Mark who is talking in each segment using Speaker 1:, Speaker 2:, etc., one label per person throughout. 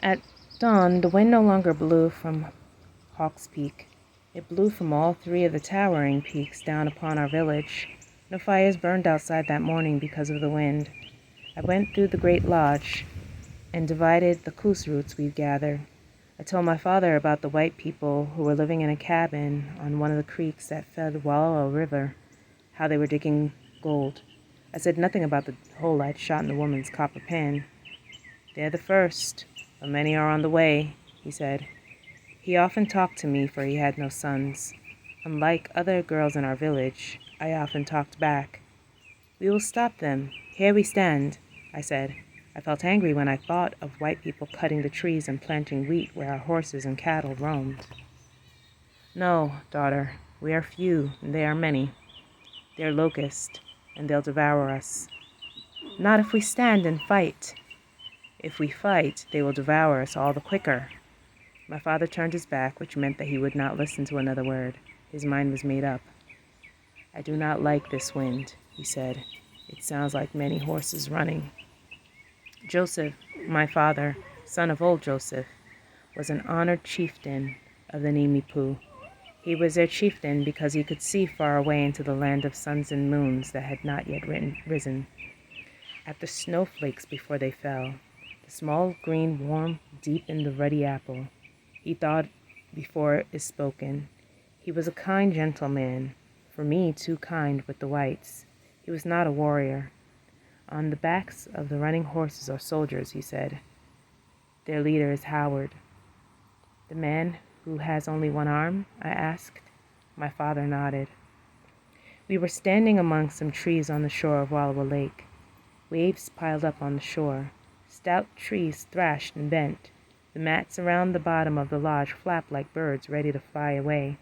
Speaker 1: At dawn, the wind no longer blew from Hawk's Peak. It blew from all three of the towering peaks down upon our village. No fires burned outside that morning because of the wind. I went through the great lodge and divided the koos roots we'd gathered. I told my father about the white people who were living in a cabin on one of the creeks that fed Wallowa River, how they were digging gold. I said nothing about the hole I'd shot in the woman's copper pan. "They're the first, but many are on the way," he said. He often talked to me, for he had no sons. Unlike other girls in our village, I often talked back. "We will stop them. Here we stand," I said. I felt angry when I thought of white people cutting the trees and planting wheat where our horses and cattle roamed. "No, daughter, we are few, and they are many. They're locusts, and they'll devour us. Not if we stand and fight. If we fight, they will devour us all the quicker." My father turned his back, which meant that he would not listen to another word. His mind was made up. "I do not like this wind," he said. "It sounds like many horses running." Joseph, my father, son of old Joseph, was an honored chieftain of the Nimipu. He was their chieftain because he could see far away into the land of suns and moons that had not yet risen. At the snowflakes before they fell, the small green worm deep in the ruddy apple. He thought before it is spoken. He was a kind, gentle man, for me too kind with the whites. He was not a warrior. "On the backs of the running horses are soldiers," he said. "Their leader is Howard." "The man who has only one arm?" I asked. My father nodded. We were standing among some trees on the shore of Wallowa Lake. Waves piled up on the shore. Stout trees thrashed and bent. The mats around the bottom of the lodge flapped like birds ready to fly away.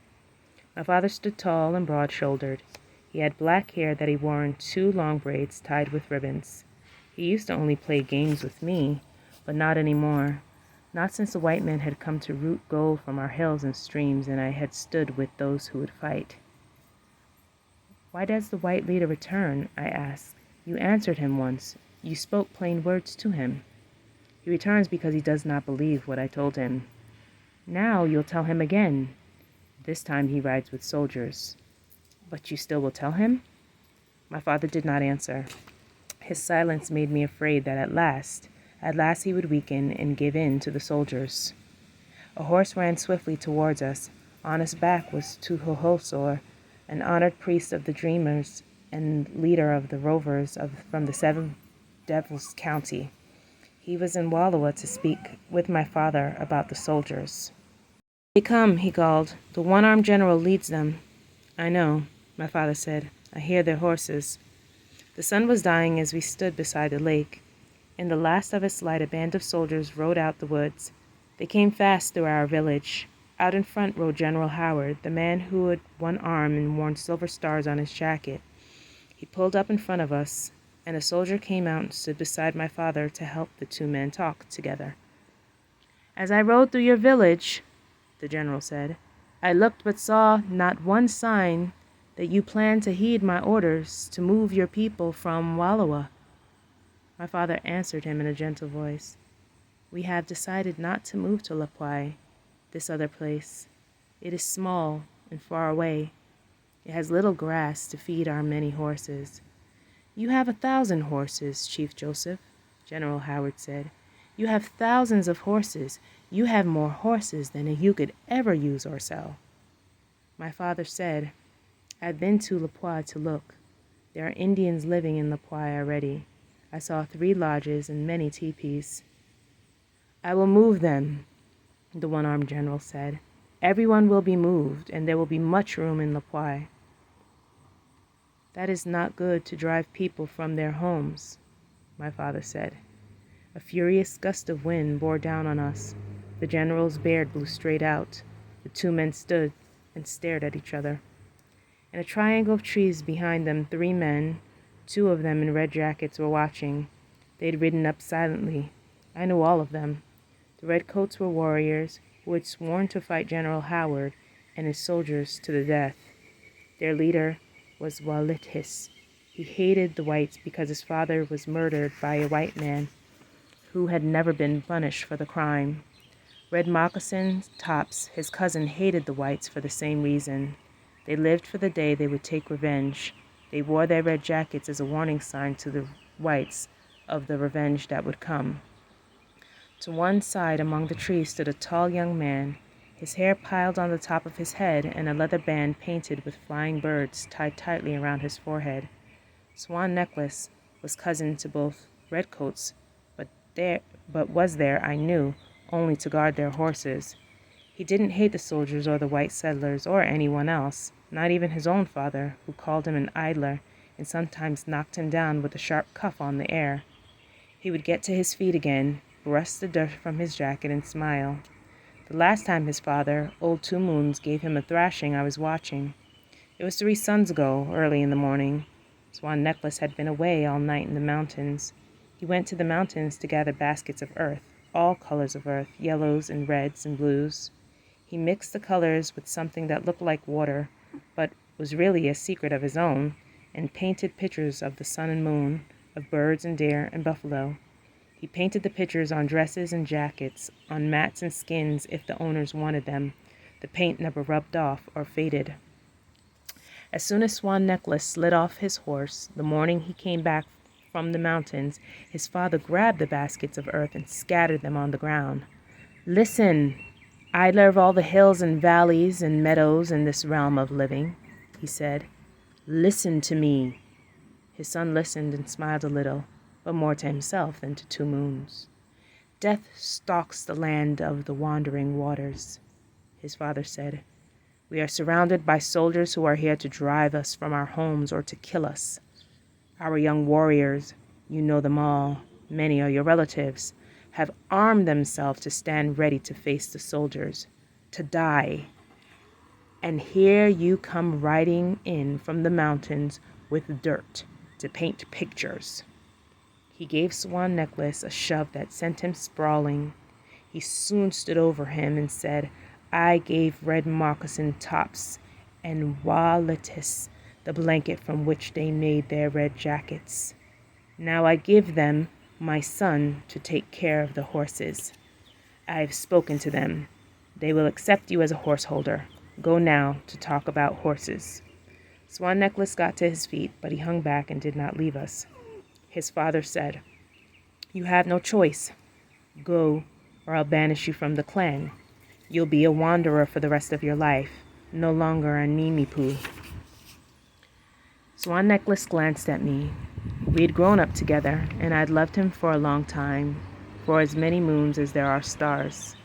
Speaker 1: My father stood tall and broad-shouldered. He had black hair that he wore in 2 long braids tied with ribbons. He used to only play games with me, but not anymore. Not since the white men had come to root gold from our hills and streams and I had stood with those who would fight. "Why does the white leader return?" I asked. "You answered him once. You spoke plain words to him." "He returns because he does not believe what I told him." "Now you'll tell him again." "This time he rides with soldiers." "But you still will tell him?" My father did not answer. His silence made me afraid that at last he would weaken and give in to the soldiers. A horse ran swiftly towards us. On his back was Tuhohosor, an honored priest of the Dreamers and leader of the rovers from the 7 Devils County. He was in Wallowa to speak with my father about the soldiers. "They come," he called. "The one-armed general leads them." "I know," my father said. "I hear their horses." The sun was dying as we stood beside the lake. In the last of its light, a band of soldiers rode out the woods. They came fast through our village. Out in front rode General Howard, the man who had one arm and worn silver stars on his jacket. He pulled up in front of us, and a soldier came out and stood beside my father to help the 2 men talk together. "As I rode through your village," the general said, "I looked but saw not one sign that you planned to heed my orders to move your people from Wallowa." My father answered him in a gentle voice. "We have decided not to move to Lapwai, this other place. It is small and far away. It has little grass to feed our many horses." "You have 1,000 horses, Chief Joseph," General Howard said. "You have thousands of horses. You have more horses than you could ever use or sell." My father said, "I've been to Lapwai to look. There are Indians living in Lapwai already. I saw 3 lodges and many teepees." "I will move them," the one-armed general said. "Everyone will be moved, and there will be much room in Lapwai." "That is not good to drive people from their homes," my father said. A furious gust of wind bore down on us. The general's beard blew straight out. The 2 men stood and stared at each other. In a triangle of trees behind them, 3 men, 2 of them in red jackets, were watching. They had ridden up silently. I knew all of them. The redcoats were warriors who had sworn to fight General Howard and his soldiers to the death. Their leader was Walithis. He hated the whites because his father was murdered by a white man who had never been punished for the crime. Red Moccasin Tops, his cousin, hated the whites for the same reason. They lived for the day they would take revenge. They wore their red jackets as a warning sign to the whites of the revenge that would come. To one side among the trees stood a tall young man, his hair piled on the top of his head and a leather band painted with flying birds tied tightly around his forehead. Swan Necklace was cousin to both redcoats, but was there, I knew, only to guard their horses. He didn't hate the soldiers or the white settlers or anyone else, not even his own father, who called him an idler and sometimes knocked him down with a sharp cuff on the air. He would get to his feet again, brush the dirt from his jacket, and smile. The last time his father, Old 2 Moons, gave him a thrashing I was watching. It was 3 suns ago, early in the morning. Swan Necklace had been away all night in the mountains. He went to the mountains to gather baskets of earth, all colors of earth, yellows and reds and blues. He mixed the colors with something that looked like water, but was really a secret of his own, and painted pictures of the sun and moon, of birds and deer and buffalo. He painted the pictures on dresses and jackets, on mats and skins if the owners wanted them. The paint never rubbed off or faded. As soon as Swan Necklace slid off his horse, the morning he came back from the mountains, his father grabbed the baskets of earth and scattered them on the ground. "Listen, idler of all the hills and valleys and meadows in this realm of living," he said. "Listen to me." His son listened and smiled a little, but more to himself than to 2 Moons. "Death stalks the land of the wandering waters," his father said. "We are surrounded by soldiers who are here to drive us from our homes or to kill us. Our young warriors, you know them all, many are your relatives, have armed themselves to stand ready to face the soldiers, to die. And here you come riding in from the mountains with dirt to paint pictures." He gave Swan Necklace a shove that sent him sprawling. He soon stood over him and said, "I gave Red Moccasin Tops and Walletis the blanket from which they made their red jackets. Now I give them my son to take care of the horses. I have spoken to them. They will accept you as a horse holder. Go now to talk about horses." Swan Necklace got to his feet, but he hung back and did not leave us. His father said, "You have no choice. Go, or I'll banish you from the clan. You'll be a wanderer for the rest of your life, no longer a Nimipu." Swan Necklace glanced at me. We had grown up together, and I'd loved him for a long time, for as many moons as there are stars.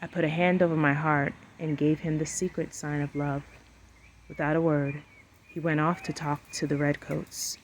Speaker 1: I put a hand over my heart and gave him the secret sign of love. Without a word, he went off to talk to the redcoats.